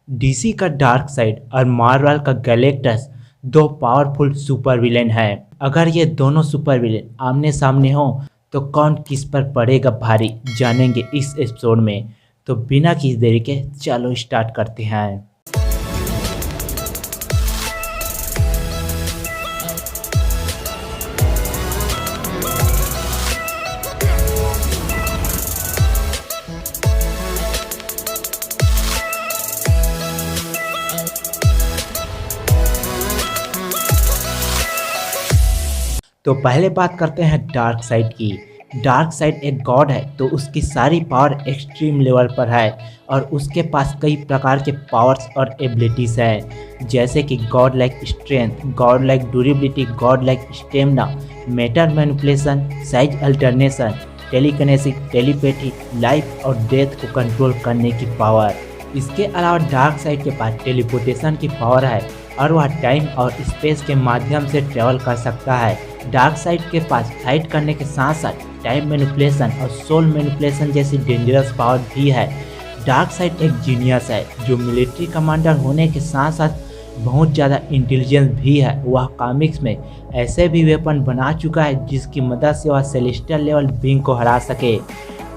DC का dark side और Marvel का गैलेक्टस दो पावरफुल सुपर विलेन हैं। अगर ये दोनों सुपर विलेन आमने सामने हो तो कौन किस पर पड़ेगा भारी, जानेंगे इस एपिसोड में। तो बिना किसी देरी के चलो स्टार्ट करते हैं। तो पहले बात करते हैं डार्क साइड की। डार्क साइड एक गॉड है, तो उसकी सारी पावर एक्सट्रीम लेवल पर है और उसके पास कई प्रकार के पावर्स और एबिलिटीज हैं, जैसे कि God like strength, God like durability, God like stamina, matter manipulation, size alternation, telekinesis, telepathy, life और डेथ को कंट्रोल करने की पावर। इसके अलावा डार्क साइड के पास टेलीपोर्टेशन की पावर है और वह टाइम और स्पेस के माध्यम से ट्रेवल कर सकता है। डार्क साइड के पास फाइट करने के साथ साथ टाइम मैनिपुलेशन और सोल मैनिपुलेशन जैसी डेंजरस पावर भी है। डार्क साइड एक जीनियस है जो मिलिट्री कमांडर होने के साथ साथ बहुत ज़्यादा इंटेलिजेंस भी है। वह कॉमिक्स में ऐसे भी वेपन बना चुका है जिसकी मदद से वह सेलेस्टियल लेवल बीइंग को हरा सके।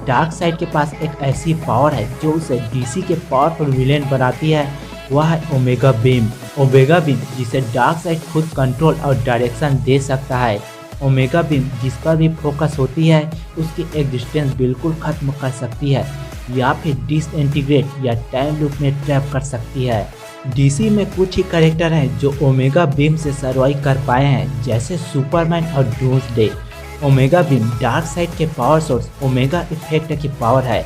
डार्क साइड के पास एक ऐसी पावर है जो उसे डीसी के पावरफुल विलेन बनाती है, वह है ओमेगा बीम। ओमेगा बीम जिसे डार्क साइड खुद कंट्रोल और डायरेक्शन दे सकता है। ओमेगा बीम जिस पर भी फोकस होती है उसकी एग्जिस्टेंस बिल्कुल खत्म कर सकती है या फिर डिसइंटीग्रेट या टाइम लूप में ट्रैप कर सकती है। डीसी में कुछ ही कैरेक्टर हैं जो ओमेगा बीम से सर्वाइव कर पाए हैं, जैसे सुपरमैन और doomsday. Omega beam dark side के पावर सोर्स ओमेगा इफेक्ट की पावर है।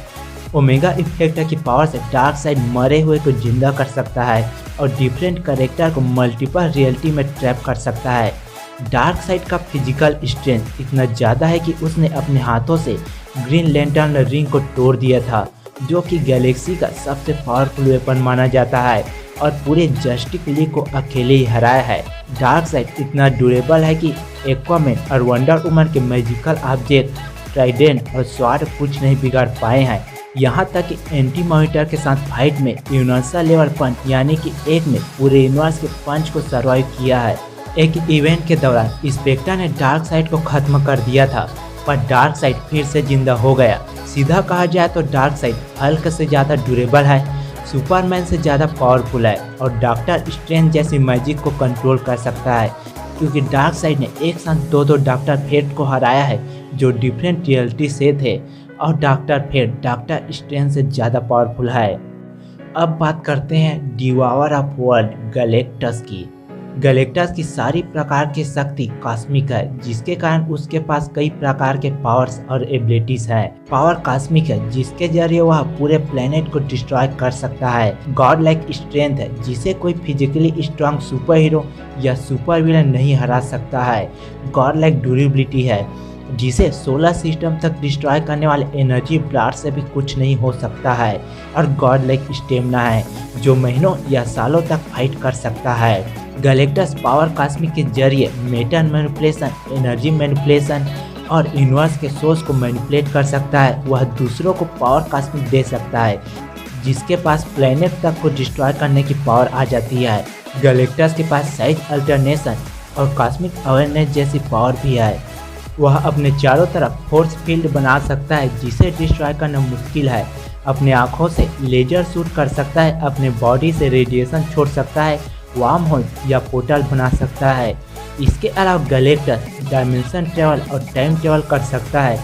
ओमेगा इफेक्ट की पावर से डार्क साइड मरे हुए को जिंदा कर सकता है और डिफरेंट कैरेक्टर को मल्टीपल रियलिटी में ट्रैप कर सकता है। डार्क साइड का फिजिकल स्ट्रेंथ इतना ज़्यादा है कि उसने अपने हाथों से ग्रीन लैंटर्न रिंग को तोड़ दिया था, जो कि गैलेक्सी का सबसे पावरफुल वेपन माना जाता है और पूरे जस्टिस लीग को अकेले ही हराया है। डार्क साइड इतना ड्यूरेबल है कि एक्वामैन और वंडर वुमन के मैजिकल ऑब्जेक्ट, ट्राइडेंट और स्वॉर्ड कुछ नहीं बिगाड़ पाए हैं। यहाँ तक कि एंटी मॉनिटर के साथ फाइट में यूनिवर्सल लेवल पंच यानी कि एक में पूरे यूनिवर्स के पंच को सर्वाइव किया है। एक इवेंट के दौरान स्पेक्टर ने डार्क साइड को खत्म कर दिया था, पर डार्क साइड फिर से जिंदा हो गया। सीधा कहा जाए तो डार्क साइड हल्क से ज़्यादा ड्यूरेबल है, सुपरमैन से ज़्यादा पावरफुल है और डॉक्टर स्ट्रेंज जैसी मैजिक को कंट्रोल कर सकता है, क्योंकि डार्क साइड ने एक साथ दो डॉक्टर फेट को हराया है जो डिफरेंट रियलिटी से थे और डॉक्टर फेट डॉक्टर स्ट्रेंज से ज़्यादा पावरफुल है। अब बात करते हैं डिवावर ऑफ वर्ल्ड गैलेक्टस की। गैलेक्टस की सारी प्रकार की शक्ति कॉस्मिक है, जिसके कारण उसके पास कई प्रकार के पावर्स और एबिलिटीज हैं। पावर कॉस्मिक है जिसके जरिए वह पूरे प्लेनेट को डिस्ट्रॉय कर सकता है। गॉड लाइक स्ट्रेंथ है जिसे कोई फिजिकली स्ट्रांग सुपर हीरो या सुपर विलन नहीं हरा सकता है। गॉड लाइक ड्यूरेबिलिटी है जिसे सोलर सिस्टम तक डिस्ट्रॉय करने वाले एनर्जी ब्लास्ट से भी कुछ नहीं हो सकता है। और गॉड लाइक स्टेमिना है जो महीनों या सालों तक फाइट कर सकता है। गैलेक्टस पावर कॉस्मिक के जरिए मैटर मैनिपुलेशन, एनर्जी मैनिपुलेशन और यूनिवर्स के सोर्स को मैनिपुलेट कर सकता है। वह दूसरों को पावर कॉस्मिक दे सकता है जिसके पास प्लेनेट तक को डिस्ट्रॉय करने की पावर आ जाती है। गैलेक्टस के पास साइज अल्टरनेशन और कॉस्मिक अवेयरनेस जैसी पावर भी है। वह अपने चारों तरफ फोर्स फील्ड बना सकता है जिसे डिस्ट्रॉय करना मुश्किल है। अपने आँखों से लेजर शूट कर सकता है, अपने बॉडी से रेडिएशन छोड़ सकता है, वार्म होल या पोर्टल बना सकता है। इसके अलावा गैलेक्टस डायमेंशन ट्रेवल और टाइम ट्रेवल कर सकता है,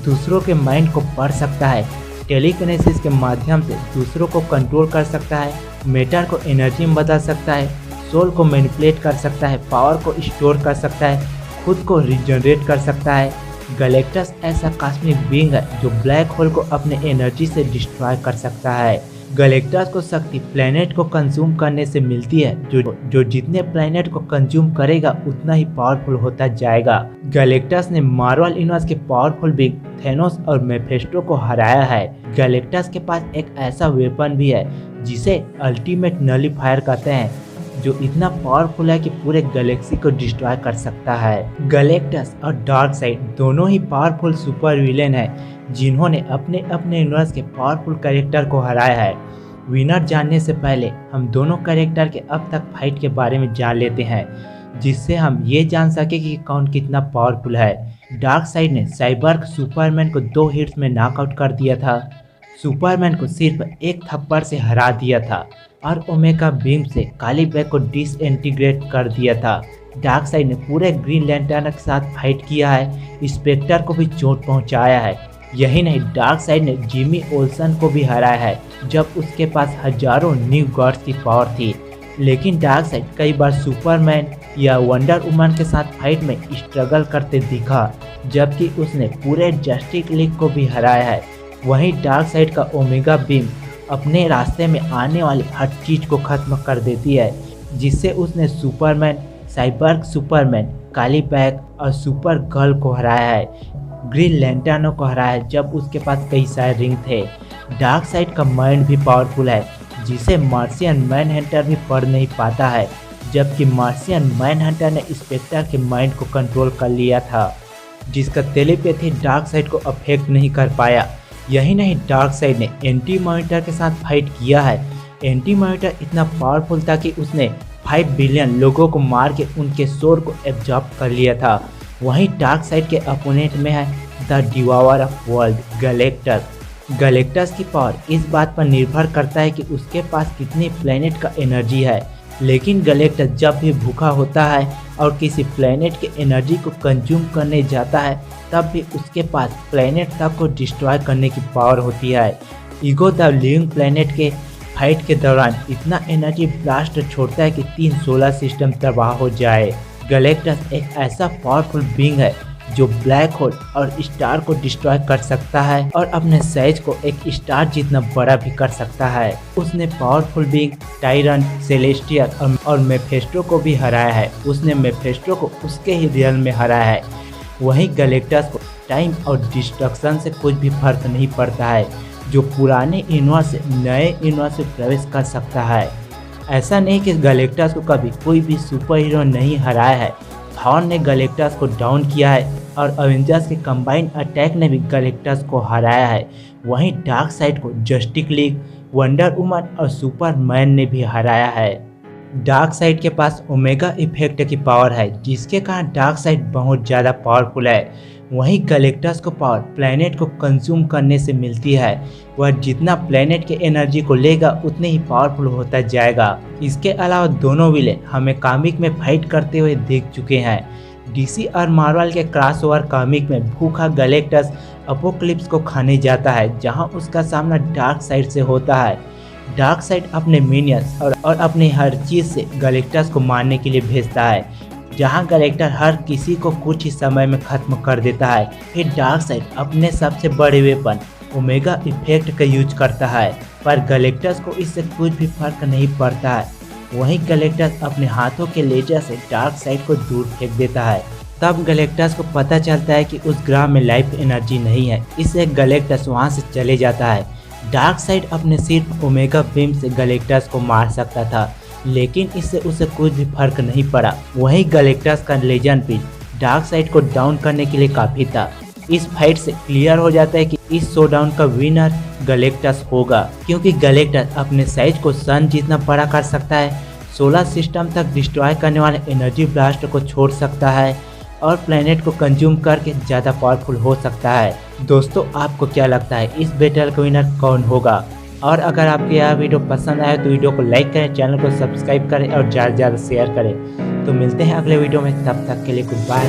दूसरों के माइंड को पढ़ सकता है, टेलीकिनेसिस के माध्यम से दूसरों को कंट्रोल कर सकता है, मैटर को एनर्जी में बदल सकता है, सोल को मैनिपुलेट कर सकता है, पावर को स्टोर कर सकता है, खुद को रिजनरेट कर सकता है। गैलेक्टस ऐसा कॉस्मिक बीइंग है जो ब्लैक होल को अपने एनर्जी से डिस्ट्रॉय कर सकता है। गैलेक्टस को शक्ति प्लैनेट को कंज्यूम करने से मिलती है, जो जितने प्लैनेट को कंज्यूम करेगा उतना ही पावरफुल होता जाएगा। गैलेक्टस ने मार्वल यूनिवर्स के पावरफुल बीइंग थेनोस और मेफेस्टो को हराया है। गैलेक्टस के पास एक ऐसा वेपन भी है जिसे अल्टीमेट नलीफायर कहते हैं, जो इतना पावरफुल है कि पूरे गैलेक्सी को डिस्ट्रॉय कर सकता है। गैलेक्टस और डार्क साइड दोनों ही पावरफुल सुपर विलेन हैं जिन्होंने अपने अपने यूनिवर्स के पावरफुल कैरेक्टर को हराया है। विनर जानने से पहले हम दोनों कैरेक्टर के अब तक फाइट के बारे में जान लेते हैं, जिससे हम ये जान सके कि कौन कितना पावरफुल है। डार्कसाइड ने साइबर्ग सुपरमैन को 2 हिट्स में नॉकआउट कर दिया था। सुपरमैन को सिर्फ एक थप्पड़ से हरा दिया था और ओमेगा बीम से काली बैग को डिसइंटीग्रेट कर दिया था। डार्कसाइड ने पूरे ग्रीन लैंटर्न के साथ फाइट किया है, स्पेक्टर को भी चोट पहुंचाया है। यही नहीं, डार्कसाइड ने जिमी ओल्सन को भी हराया है जब उसके पास हजारों न्यू गॉड्स की पावर थी। लेकिन डार्कसाइड कई बार सुपरमैन या वंडर वुमन के साथ फाइट में स्ट्रगल करते दिखा, जबकि उसने पूरे जस्टिस लीग को भी हराया है। वहीं डार्कसाइड का ओमेगा बीम अपने रास्ते में आने वाली हर चीज को खत्म कर देती है, जिससे उसने सुपरमैन, साइबर्ग सुपरमैन, काली बैग और सुपर गर्ल को हराया है। ग्रीन लैंटर्नों को हराया है जब उसके पास कई सारे रिंग थे। डार्कसाइड का माइंड भी पावरफुल है, जिसे मार्शियन मैनहंटर भी पढ़ नहीं पाता है, जबकि मार्शियन मैनहंटर ने स्पेक्टर के माइंड को कंट्रोल कर लिया था, जिसका टेलीपैथी डार्कसाइड को अफेक्ट नहीं कर पाया। यही नहीं, डार्कसाइड ने एंटी मॉनिटर के साथ फाइट किया है। एंटी मॉनिटर इतना पावरफुल था कि उसने 5 बिलियन लोगों को मार के उनके सोल को एब्जॉर्ब कर लिया था। वहीं डार्कसाइड के अपोनेंट में है the devour of world Galactus. Galactus की पावर इस बात पर निर्भर करता है कि उसके पास कितनी प्लेनेट का एनर्जी है, लेकिन गैलेक्टस जब भी भूखा होता है और किसी प्लेनेट के एनर्जी को कंज्यूम करने जाता है, तब भी उसके पास प्लेनेट तक को डिस्ट्रॉय करने की पावर होती है। ईगो द लिविंग प्लेनेट के फाइट के दौरान इतना एनर्जी ब्लास्ट छोड़ता है कि 3 सोलर सिस्टम तबाह हो जाए। गैलेक्टस एक ऐसा पावरफुल बीइंग है जो ब्लैक होल और स्टार को डिस्ट्रॉय कर सकता है और अपने साइज को एक स्टार जितना बड़ा भी कर सकता है। उसने पावरफुल बीइंग टायरन, सेलेस्टियल और मेफेस्टो को भी हराया है। उसने मेफेस्टो को उसके ही रियल में हराया है। वहीं गैलेक्टस को टाइम और डिस्ट्रक्शन से कुछ भी फर्क नहीं पड़ता है, जो पुराने यूनिवर्स से नए यूनिवर्स में प्रवेश कर सकता है। ऐसा नहीं कि गैलेक्टस को कभी कोई भी सुपर हीरो नहीं हराया है। थॉर ने गैलेक्टस को डाउन किया है और अवेंजर्स के कंबाइंड अटैक ने भी गैलेक्टस को हराया है। वहीं डार्कसाइड को जस्टिस लीग, वंडर वुमन और सुपरमैन ने भी हराया है। डार्कसाइड के पास ओमेगा इफेक्ट की पावर है, जिसके कारण डार्कसाइड बहुत ज़्यादा पावरफुल है। वहीं गैलेक्टस को पावर प्लेनेट को कंज्यूम करने से मिलती है। वह जितना प्लेनेट के एनर्जी को लेगा उतने ही पावरफुल होता जाएगा। इसके अलावा दोनों विलेन हमें कॉमिक में फाइट करते हुए देख चुके हैं। डीसी और मार्वल के क्रॉसओवर कॉमिक में भूखा गैलेक्टस अपोकलिप्स को खाने जाता है, जहां उसका सामना डार्कसाइड से होता है। डार्कसाइड अपने मिनियंस और अपनी हर चीज़ से गैलेक्टस को मारने के लिए भेजता है, जहां गैलेक्टस हर किसी को कुछ ही समय में खत्म कर देता है। फिर डार्कसाइड अपने सबसे बड़े वेपन ओमेगा इफेक्ट का यूज करता है, पर गैलेक्टस को इससे कुछ भी फर्क नहीं पड़ता है। वहीं गैलेक्टस अपने हाथों के लेजर से डार्कसाइड को दूर फेंक देता है। तब गैलेक्टस को पता चलता है कि उस ग्रह में लाइफ एनर्जी नहीं है, इससे गैलेक्टस वहां से चले जाता है। डार्कसाइड अपने सिर्फ ओमेगा बीम से गैलेक्टस को मार सकता था, लेकिन इससे उसे कुछ भी फर्क नहीं पड़ा। वहीं गैलेक्टस का लेजर पिन डार्कसाइड को डाउन करने के लिए काफी था। इस फाइट से क्लियर हो जाता है कि इस शोडाउन का विनर गैलेक्टस होगा, क्योंकि गैलेक्टस अपने साइज को सन जितना बड़ा कर सकता है, सोलर सिस्टम तक डिस्ट्रॉय करने वाले एनर्जी ब्लास्ट को छोड़ सकता है और प्लेनेट को कंज्यूम करके ज़्यादा पावरफुल हो सकता है। दोस्तों, आपको क्या लगता है इस बैटल का विनर कौन होगा? और अगर आपको यह वीडियो पसंद आए तो वीडियो को लाइक करें, चैनल को सब्सक्राइब करें और ज़्यादा से ज़्यादा शेयर करें। तो मिलते हैं अगले वीडियो में, तब तक के लिए गुड बाय।